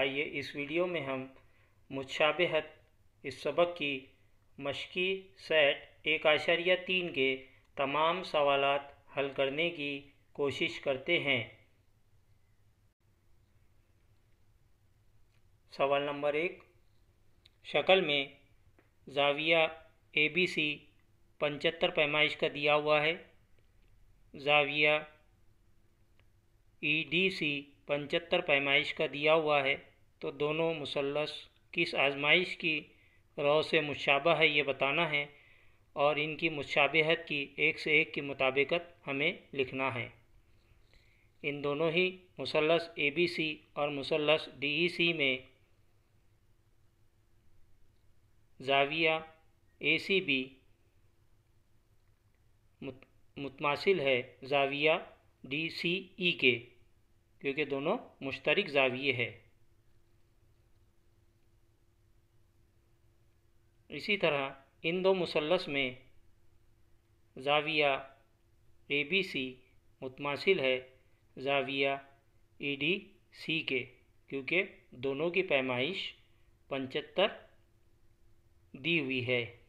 आइए इस वीडियो में हम मुशाबहत इस सबक की मश्की सेट 1.3 के तमाम सवालात हल करने की कोशिश करते हैं। सवाल नंबर 1, शक्ल में ज़ाविया ABC 75 पैमाइश का दिया हुआ है, ज़ाविया EDC 75 पैमाइश का दिया हुआ है, तो दोनों मुसल्लस किस आजमाइश की रौ से मुशाबह है ये बताना है और इनकी मुशाबहत की एक से एक की मुताबिकत हमें लिखना है। इन दोनों ही मुसल्लस ABC और मुसल्लस DEC में ज़ाविया ACB मुतमासिल है ज़ाविया DCE के, क्योंकि दोनों मुश्तरक ज़ाविये है। इसी तरह इन दो मुसल्लस में ज़ाविया ABC मुतमासिल है ज़ाविया EDC के, क्योंकि दोनों की पैमाइश 75 दी हुई है।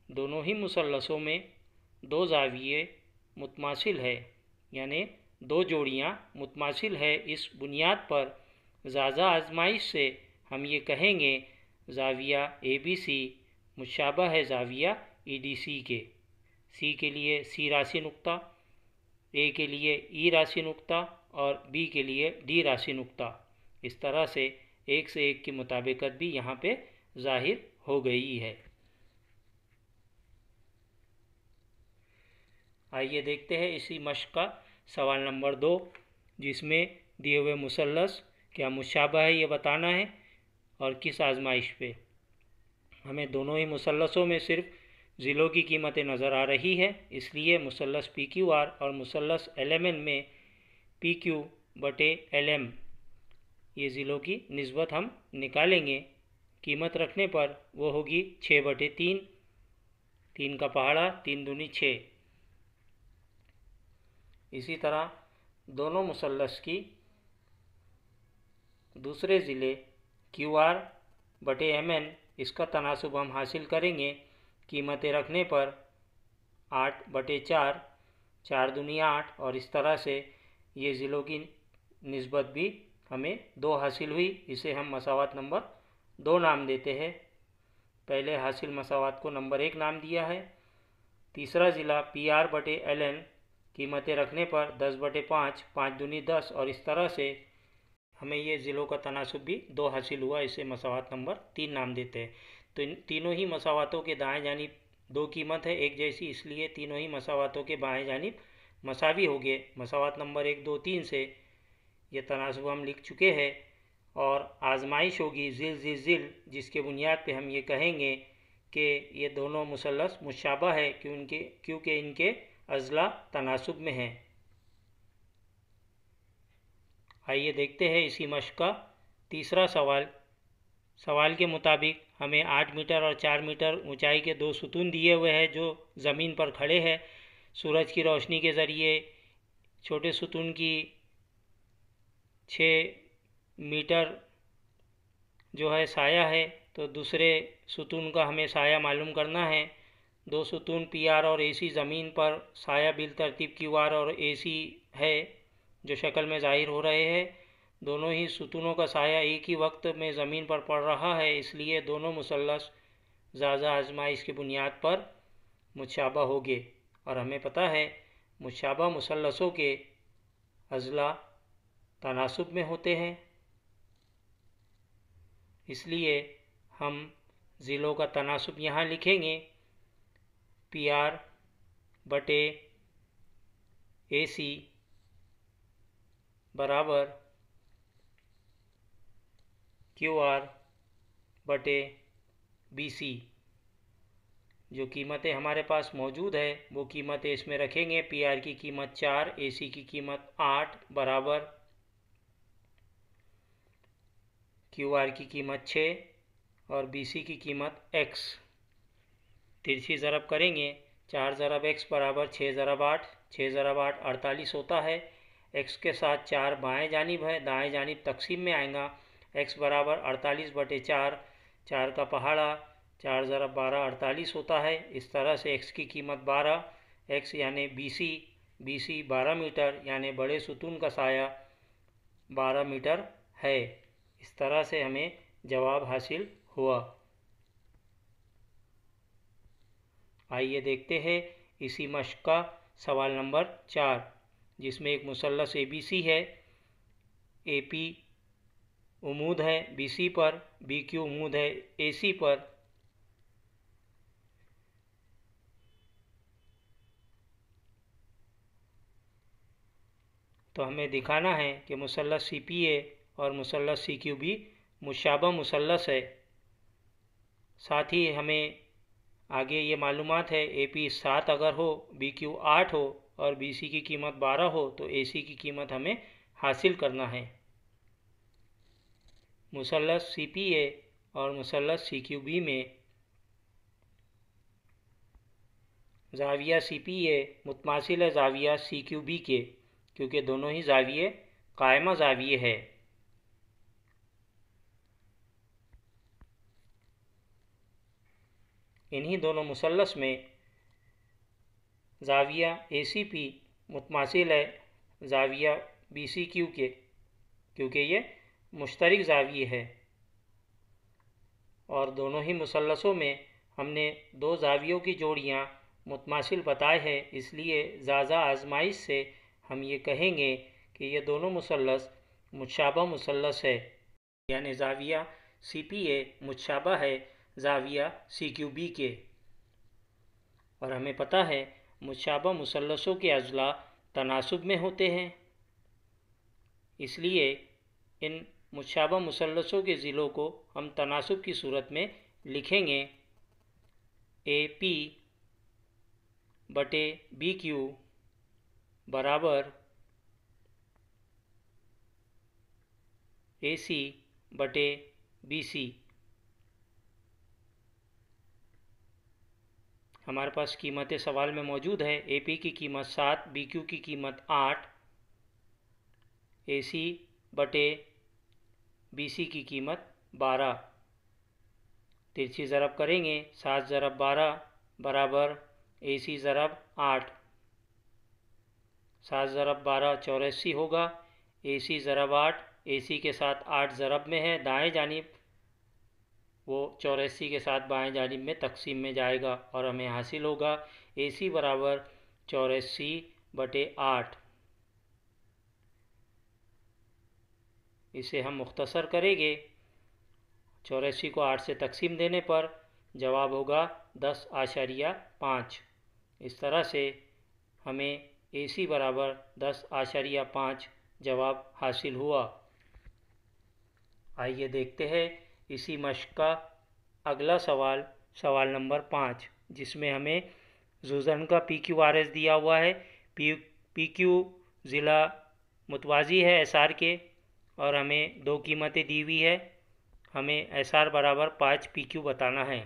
दोनों ही मुसल्लसों में दो ज़ाविये मुतमासिल है, यानी दो जोड़ियाँ मुतमासिल है। इस बुनियाद पर ज़ाज़ा आजमाइश से हम ये कहेंगे ज़ाविया ABC मुशाबह है ज़ाविया EDC के। C के लिए C राशि नुक्ता, A के लिए E राशि नुक्ता और B के लिए D राशि नुक्ता। इस तरह से एक की मुताबिकत भी यहाँ पे ज़ाहिर हो गई है। आइए देखते हैं इसी मश्क का सवाल नंबर 2, जिसमें दिए हुए मुसल्लस क्या मुशाबह है ये बताना है और किस आजमाइश पे। हमें दोनों ही मुसल्लसों में सिर्फ ज़िलों की कीमतें नज़र आ रही है, इसलिए मुसल्लस PQR और मुसल्लस LMN में PQ/LM ये ज़िलों की निस्बत हम निकालेंगे। कीमत रखने पर वो होगी 6/3, 3 का पहाड़ा 3 दूनी 6। इसी तरह दोनों मुसल्लस की दूसरे ज़िले QR/MN इसका तनासुब हम हासिल करेंगे। कीमतें रखने पर 8/4, 4 दूनी 8 और इस तरह से ये ज़िलों की निस्बत भी हमें 2 हासिल हुई। इसे हम मसावत नंबर 2 नाम देते हैं। पहले हासिल मसावत को नंबर 1 नाम दिया है। तीसरा ज़िला PR/LN कीमतें रखने पर 10/5, 5 दूनी 10 और इस तरह से हमें ये ज़िलों का तनासुब भी 2 हासिल हुआ। इसे मसावत नंबर 3 नाम देते हैं। तो इन तीनों ही मसावतों के दाएं जानिब 2 कीमत है एक जैसी, इसलिए तीनों ही मसावतों के बाएं जानिब मसावी हो गए। मसावत नंबर 1, 2, 3 से ये तनासुब हम लिख चुके हैं और आजमाइश होगी ज़िल, जिसके बुनियाद पे हम ये कहेंगे कि ये दोनों मुसल्लस मुशाबह है क्योंकि इनके अज़ला तनासुब में हैं। आइए देखते हैं इसी मश्क का तीसरा सवाल। सवाल के मुताबिक हमें 8 मीटर और 4 मीटर ऊंचाई के 2 सुतून दिए हुए हैं जो ज़मीन पर खड़े हैं। सूरज की रोशनी के ज़रिए छोटे सुतून की 6 मीटर जो है साया है, तो दूसरे सुतून का हमें साया मालूम करना है। 2 सुतून PR और AC ज़मीन पर साया बिल तरतीब QR और AC है जो शक्ल में ज़ाहिर हो रहे हैं। दोनों ही सुतूनों का साया एक ही वक्त में ज़मीन पर पड़ रहा है, इसलिए दोनों मुसल्लस ज़ाज़ा आजमाइश की बुनियाद पर मुशाबह होंगे। और हमें पता है मुशाबह मुसल्लसों के अज़ला तनासुब में होते हैं, इसलिए हम ज़िलों का तनासुब यहाँ लिखेंगे PR/AC बराबर QR/BC। जो कीमतें हमारे पास मौजूद है वो कीमतें इसमें रखेंगे। PR की कीमत 4, AC की कीमत 8 बराबर QR की कीमत 6 और BC की कीमत X। तिरछी ज़रब करेंगे, 4 ज़रब X बराबर 6 ज़रब 8, 6 ज़रब 8 48 होता है। x के साथ 4 बाएं जानिब है, दाएं जानिब तकसीम में आएगा। x बराबर 48/4, 4 का पहाड़ा, 4 ज़रब 12 48 होता है। इस तरह से x की कीमत 12, x यानी BC 12 मीटर यानी बड़े सुतून का साया 12 मीटर है। इस तरह से हमें जवाब हासिल हुआ। आइए देखते हैं इसी मश्क का सवाल नंबर 4, जिसमें एक मुसल्लस ABC है। AP उम्मीद है BC पर, BQ उम्मीद है AC पर। तो हमें दिखाना है कि मुसल्लस CPA और मुसल्लस CQB मुशाबह मुसल्लस है। साथ ही हमें आगे ये मालूमात है AP 7 अगर हो, BQ 8 हो और BC की कीमत 12 हो तो AC की कीमत हमें हासिल करना है। मुसल्लस CPA और मुसल्लस CQB में ज़ाविया CPA मुतमासिल है ज़ाविया CQB के, क्योंकि दोनों ही ज़ाविये कायमा ज़ाविये है। इन्हीं दोनों मुसल्लस में ज़ाविया ACP मुतमासिल है ज़ाविया BCQ के, क्योंकि ये मुश्तरक ज़ाविये है। और दोनों ही मुसल्लसों में हमने दो ज़ावियों की जोड़ियाँ मुतमासिल बताए हैं, इसलिए ज़ाज़ा आजमाइश से हम ये कहेंगे कि ये दोनों मुसल्लस मुशाबह मुसल्लस है, यानी ज़ाविया CPA मुशाबह है ज़ाविया CQB के। और हमें पता है मुशाबह मुसल्लसों के अज़ला तनासुब में होते हैं, इसलिए इन मुशाबह मुसल्लसों के ज़िलों को हम तनासुब की सूरत में लिखेंगे AP बटे BQ बराबर AC बटे BC। हमारे पास कीमतें सवाल में मौजूद है। AP की कीमत 7, BQ की कीमत 8, AC बटे BC की कीमत 12। तिरछी ज़रब करेंगे, 7 ज़रब 12 बराबर AC ज़रब 8, 7 ज़रब 12 84 होगा। AC ज़रब 8, AC के साथ 8 ज़रब में है दाएं जानिब, वो 84 के साथ बाएं जानिब में तकसीम में जाएगा और हमें हासिल होगा AC बराबर 84/8। इसे हम मुख्तसर करेंगे, 84 को 8 से तकसीम देने पर जवाब होगा 10.5। इस तरह से हमें AC बराबर 10.5 जवाब हासिल हुआ। आइए देखते हैं इसी मश्क का अगला सवाल, सवाल नंबर 5, जिसमें हमें जुज़न का PQRS दिया हुआ है। PQ ज़िला मुतवाज़ी है SR के और हमें दो कीमतें दी हुई है। हमें SR बराबर 5 PQ बताना है।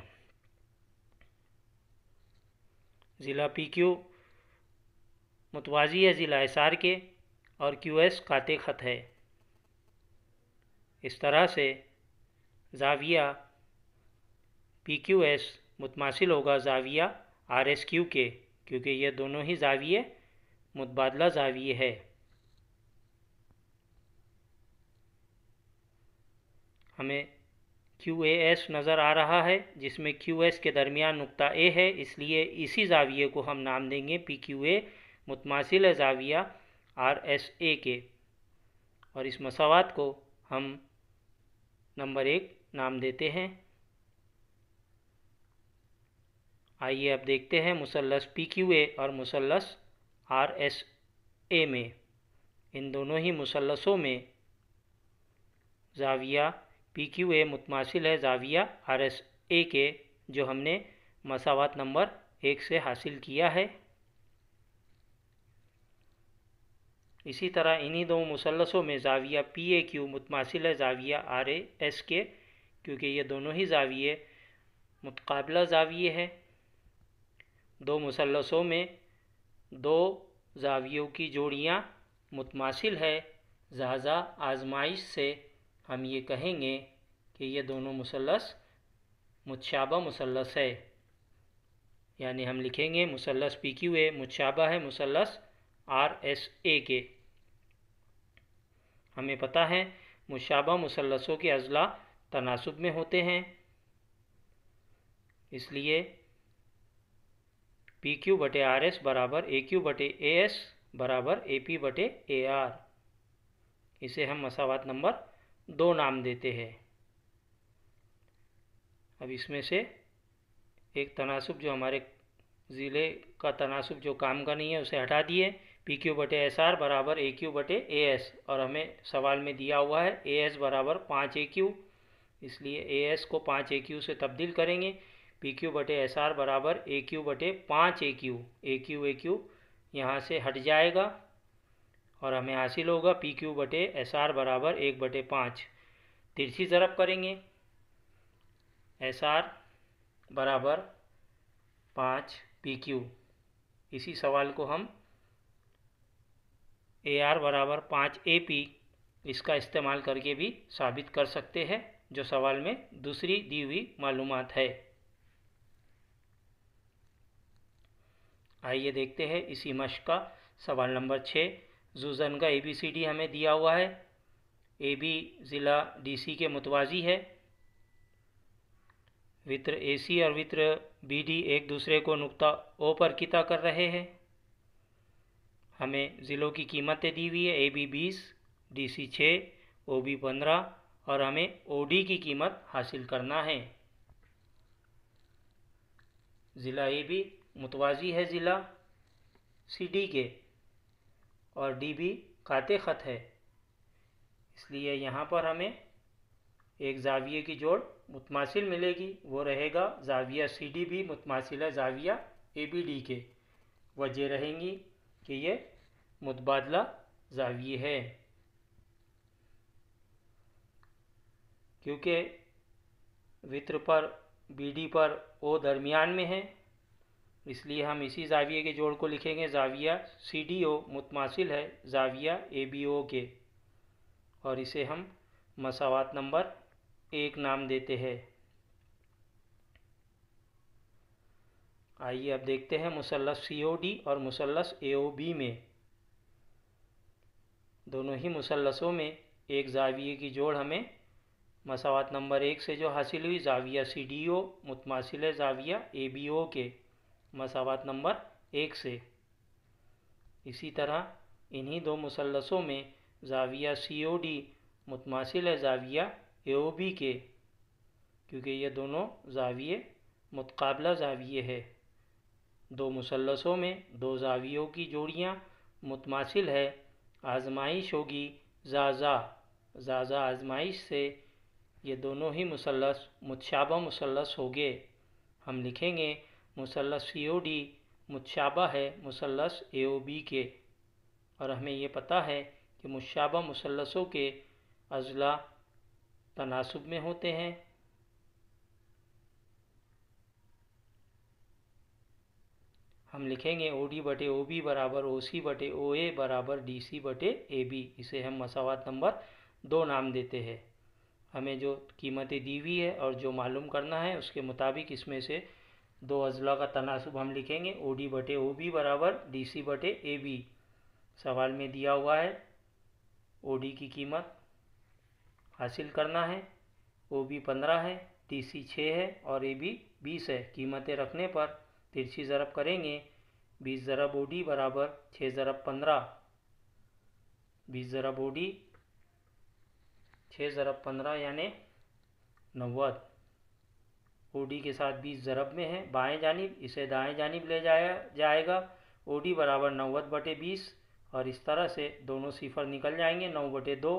ज़िला PQ मुतवाज़ी है ज़िला SR के और QS काते ख़त है। इस तरह से ज़ाविया PQS मुतमासिल होगा ज़ाविया RSQ के, क्योंकि ये दोनों ही ज़ाविये मुतबादला ज़ाविये है। हमें QAS नज़र आ रहा है, जिसमें QS के दरमियान नुक्ता A है, इसलिए इसी ज़ाविये को हम नाम देंगे PQA मुतमासिल है ज़ाविया RSA के। और इस मसावात को हम नंबर 1 नाम देते हैं। आइए अब देखते हैं मुसल्लस PQA और मुसल्लस RSA में। इन दोनों ही मुसल्लसों में ज़ाविया PQA मुतमासिल है ज़ाविया RSA के, जो हमने मसावात नंबर 1 से हासिल किया है। इसी तरह इन्हीं दो मुसल्लसों में ज़ाविया PAQ मुतमासिल है ज़ाविया RAS के, क्योंकि ये दोनों ही ज़ाविये मुतकाबिला ज़ाविये हैं। दो मुसल्लसों में दो ज़ावियों की जोड़ियाँ मुतमासिल है, लिहाजा आजमाइश से हम ये कहेंगे कि ये दोनों मुसल्लस मुतशाबा मुसल्लस है। यानी हम लिखेंगे मुसल्लस PQA मुतशाबा है मुसल्लस RSA के। हमें पता है मुतशाबा मुसल्लसों के अज़ला तनासुब में होते हैं, इसलिए PQ/RS बराबर AQ/AS बराबर AP/AR। इसे हम मसावात नंबर 2 नाम देते हैं। अब इसमें से एक तनासुब जो हमारे ज़िले का तनासुब जो काम का नहीं है उसे हटा दिए। PQ/SR बराबर AQ/AS और हमें सवाल में दिया हुआ है AS बराबर 5 AQ, इसलिए AS को 5 AQ से तब्दील करेंगे। PQ/SR बराबर AQ/5 AQ, AQ यहाँ से हट जाएगा और हमें हासिल होगा PQ/SR बराबर 1/5। तिरछी ज़रब करेंगे, SR बराबर 5 PQ। इसी सवाल को हम AR बराबर 5 AP इसका इस्तेमाल करके भी साबित कर सकते हैं, जो सवाल में दूसरी दी हुई मालूमात है। आइए देखते हैं इसी मश्क का सवाल नंबर 6। जुज़न का ABCD हमें दिया हुआ है। AB ज़िला DC के मुतवाज़ी है। वित्र AC और वित्र BD एक दूसरे को नुक्ता O पर किता कर रहे हैं। हमें ज़िलों की कीमतें दी हुई है, AB 20, DC 6, OB 15 और हमें OD की कीमत हासिल करना है। ज़िला AB मुतवाज़ी है ज़िला CD के और DB काते ख़त है, इसलिए यहाँ पर हमें एक ज़ाविये की जोड़ मुतमासिल मिलेगी, वो रहेगा ज़ाविया CD भी मुतमासिल है ज़ाविया ABD के। वजह रहेंगी कि ये मुतबादला ज़ाविये है, क्योंकि वित्र पर BD पर O दरमियान में है, इसलिए हम इसी ज़ाविये के जोड़ को लिखेंगे ज़ाविया CDO मुतमासिल है ज़ाविया ABO के, और इसे हम मसावात नंबर 1 नाम देते हैं। आइए अब देखते हैं मुसल्लस COD और मुसल्लस AOB में। दोनों ही मुसल्लसों में एक ज़ाविये की जोड़ हमें मसावात नंबर 1 से जो हासिल हुई ज़ाविया CDO मुतमासिल है ज़ाविया ABO के मसावात नंबर 1 से। इसी तरह इन्हीं दो मुसल्लसों में ज़ाविया COD मुतमासिल है ज़ाविया AOB के, क्योंकि ये दोनों ज़ाविये मुतकाबला ज़ाविये है। दो मुसल्लसों में दो ज़ावियों की जोड़ियाँ मुतमासिल है, आजमाइश होगी ज़ाज़ा आजमाइश से ये दोनों ही मुसल्लस मुतशाबा मुसल्लस होंगे। हम लिखेंगे मुसल्लस COD मुतशाबा है मुसल्लस AOB के, और हमें ये पता है कि मुतशाबा मुसल्लसों के अज़ला तनासुब में होते हैं। हम लिखेंगे OD/OB बराबर OC/OA बराबर DC/AB। इसे हम मसावात नंबर 2 नाम देते हैं। हमें जो कीमतें दी हुई है और जो मालूम करना है उसके मुताबिक इसमें से दो अज़ला का तनासुब हम लिखेंगे OD/OB बराबर DC/AB। सवाल में दिया हुआ है OD की कीमत हासिल करना है, OB 15 है, DC 6 है और AB 20 है। कीमतें रखने पर तिरछी ज़रब करेंगे, 20 ज़रब OD बराबर 6 ज़रब 15, 20 ज़रब OD 6 ज़रब 15 यानी 90। OD के साथ 20 ज़रब में है बाएं जानिब, इसे दाएं जानिब ले जाया जाएगा। OD बराबर 90/20 और इस तरह से दोनों सिफर निकल जाएंगे। 9/2,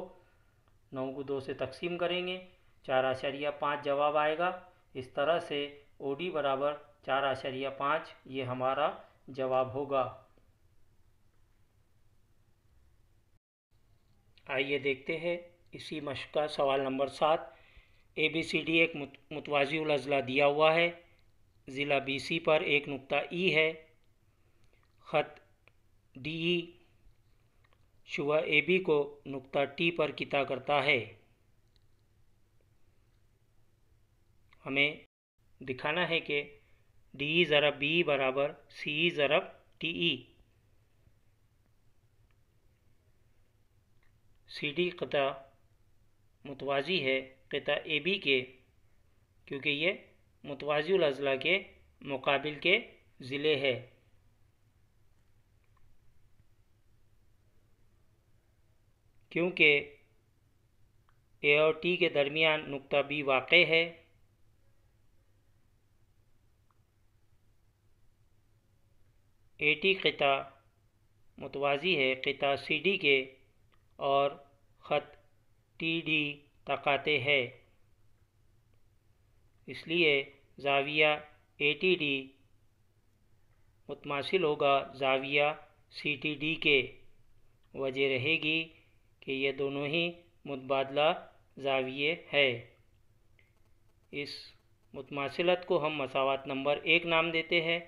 9 को 2 से तकसीम करेंगे, 4.5 जवाब आएगा। इस तरह से OD बराबर 4.5 ये हमारा जवाब होगा। आइए देखते हैं इसी मश्क का सवाल नंबर 7। ABCD एक मुतवाज़ी अज़ला दिया हुआ है। ज़िला BC पर एक नुक्ता E है। ख़त DE शुआ ए बी को नुक्ता टी पर किता करता है। हमें दिखाना है कि डी ज़रब बी बराबर सी ज़रब टी ई। सी डी क़िता मुतवाज़ी है क़िता ए बी के, क्योंकि ये मुतवाज़िल अज़ला के मुकाबिल के ज़िले है। क्योंकि ए और टी के दरमियान नुक्ता बी वाक़े है, ए टी क़िता मुतवाज़ी है क़िता सी डी के और ख़त टी डी तकाते है। इसलिए ज़ाविया ए टी डी मुतमासिल होगा ज़ाविया सी टी डी के। वजह रहेगी कि ये दोनों ही मुतबादला ज़ाविये है। इस मुतमासिलत को हम मसावत नंबर 1 नाम देते हैं।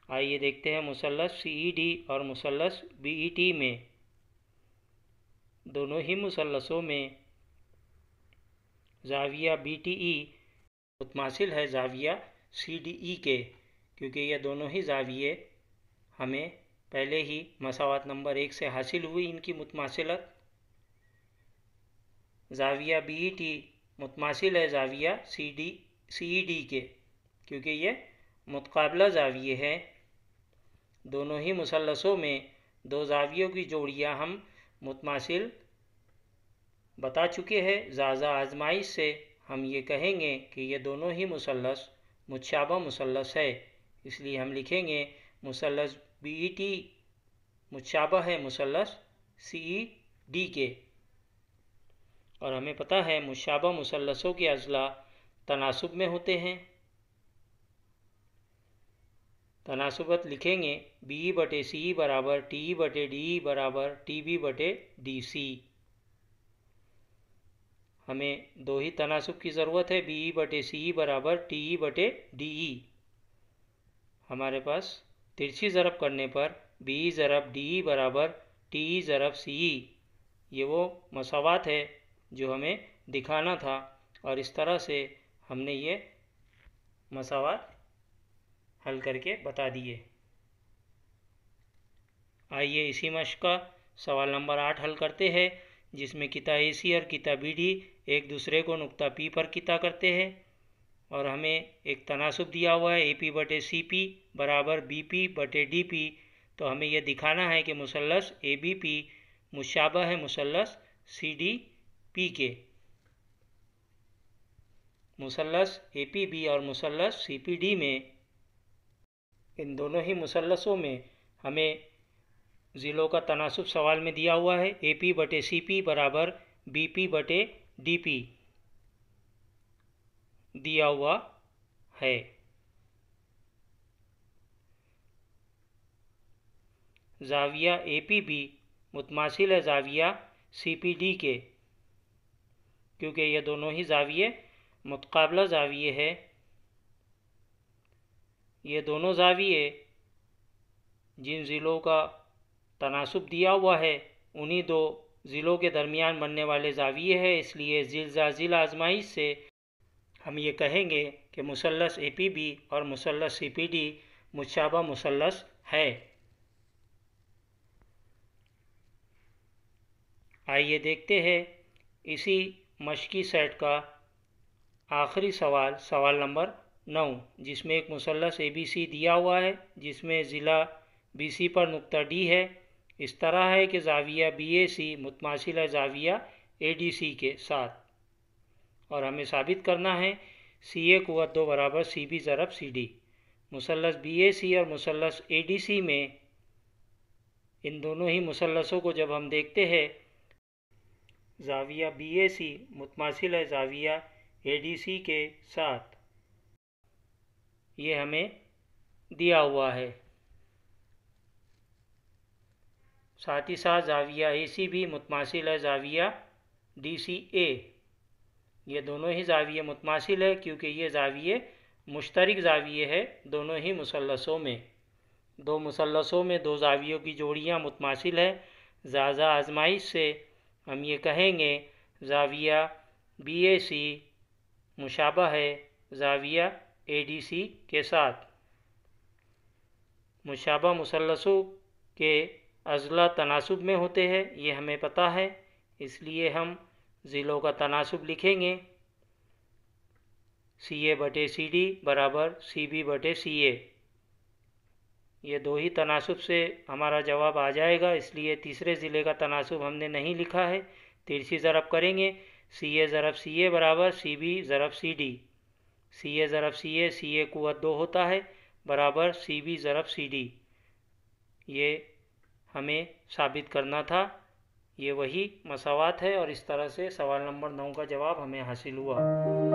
आइए देखते हैं मुसल्लस सी ई डी और मुसल्लस बी ई टी में। दोनों ही मुसल्लसों में ज़ाविया बी टी ई मुतमासिल है ज़ाविया सी डी ई के, क्योंकि ये दोनों ही ज़ाविये हमें पहले ही मसावत नंबर 1 से हासिल हुई इनकी मुतमासिलत। ज़ाविया बी ई टी मुतमासिल है ज़ाविया सी ई डी के, क्योंकि ये मुतकाबला ज़ाविये है। दोनों ही मुसल्लसों में दो ज़ावियों की जोड़ियाँ हम मुतमासिल बता चुके हैं। ज़ाज़ा आजमाइश से हम ये कहेंगे कि ये दोनों ही मुसल्लस मुतशाबा मुसल्लस है। इसलिए हम लिखेंगे मुसल्लस बी ई टी मुतशाबा है मुसल्लस सी ई डी के। और हमें पता है मुतशाबा मुसल्लसों के अज़ला तनासुब में होते हैं। तनासुबत लिखेंगे बी बटे सी बराबर टी बटे डी बराबर टी बी बटे डी सी। हमें दो ही तनासुब की ज़रूरत है, बी बटे सी बराबर टी बटे डी ई। हमारे पास तिरछी ज़रब करने पर बी ज़रब डी बराबर टी ज़रब सी, ये वो मसावात है जो हमें दिखाना था और इस तरह से हमने ये मसावात हल करके बता दिए। आइए इसी मश्क का सवाल नंबर 8 हल करते हैं, जिसमें किता ए सी और किता बी डी एक दूसरे को नुक्ता पी पर किता करते हैं और हमें एक तनासुब दिया हुआ है ए पी बटे सी पी बराबर बी पी बटे डी पी। तो हमें यह दिखाना है कि मुसल्लस ए बी पी मुशाबह है मुसल्लस सी डी पी के। मुसल्लस ए पी बी और मुसल्लस सी पी डी में, इन दोनों ही मुसल्लसों में हमें ज़िलों का तनासुब सवाल में दिया हुआ है। ए पी बटे सी पी बराबर बी पी बटे डी पी दिया हुआ है। ज़ाविया ए पी बी मुतमासिल है ज़ाविया सी पी डी के, क्योंकि ये दोनों ही ज़ाविये मुतकाबला ज़ाविये है। ये दोनों ज़ाविये जिन ज़िलों का तनासुब दिया हुआ है उन्हीं दो ज़िलों के दरमियान बनने वाले ज़ाविये है। इसलिए ज़िल आजमाइश से हम ये कहेंगे कि मुसल्लस ए पी बी और मुसल्लस सी पी डी मुशाबा मुसल्लस है। आइए देखते हैं इसी मश्की सेट का आखिरी सवाल, सवाल नंबर 9, जिसमें एक मुसल्लस ए बी सी दिया हुआ है जिसमें ज़िला बी सी पर नुक्ता डी है। इस तरह है कि ज़ाविया बी ए सी मुतमासिल है ज़ाविया ए डी सी के साथ और हमें साबित करना है सी ए कुव्वत 2 बराबर सी बी ज़रब सी डी। मुसल्लस बी ए सी और मुसल्लस ए डी सी में, इन दोनों ही मुसल्लसों को जब हम देखते हैं, ज़ाविया बी ए सी मुतमासिल है ज़ाविया ए डी सी के साथ, ये हमें दिया हुआ है। साथ ही साथ ज़ाविया ए सी भी मुतमासिल है ज़ाविया डी सी ए। ये दोनों ही ज़ाविये मुतमासिल है क्योंकि ये ज़ाविये मुश्तरक ज़ाविये है दोनों ही मुसल्लसों में। दो मुसल्लसों में दो ज़ावियों की जोड़ियाँ मुतमासिल है। ज़ाज़ा आजमाइश से हम ये कहेंगे ज़ाविया BAC मुशाबा है ज़ाविया ADC के साथ। मुशाबा मुसल्लसों के अज़ला तनासुब में होते हैं, ये हमें पता है, इसलिए हम ज़िलों का तनासुब लिखेंगे CA/CD बराबर CB/CA। ये दो ही तनासुब से हमारा जवाब आ जाएगा, इसलिए तीसरे ज़िले का तनासुब हमने नहीं लिखा है। तिरछी ज़रब करेंगे CA ज़रब CA बराबर CB ज़रब CD। CA ज़रब CA, CA कुव्वत 2 होता है बराबर CB ज़रब CD। ये हमें साबित करना था, ये वही मसावात है और इस तरह से सवाल नंबर 9 का जवाब हमें हासिल हुआ।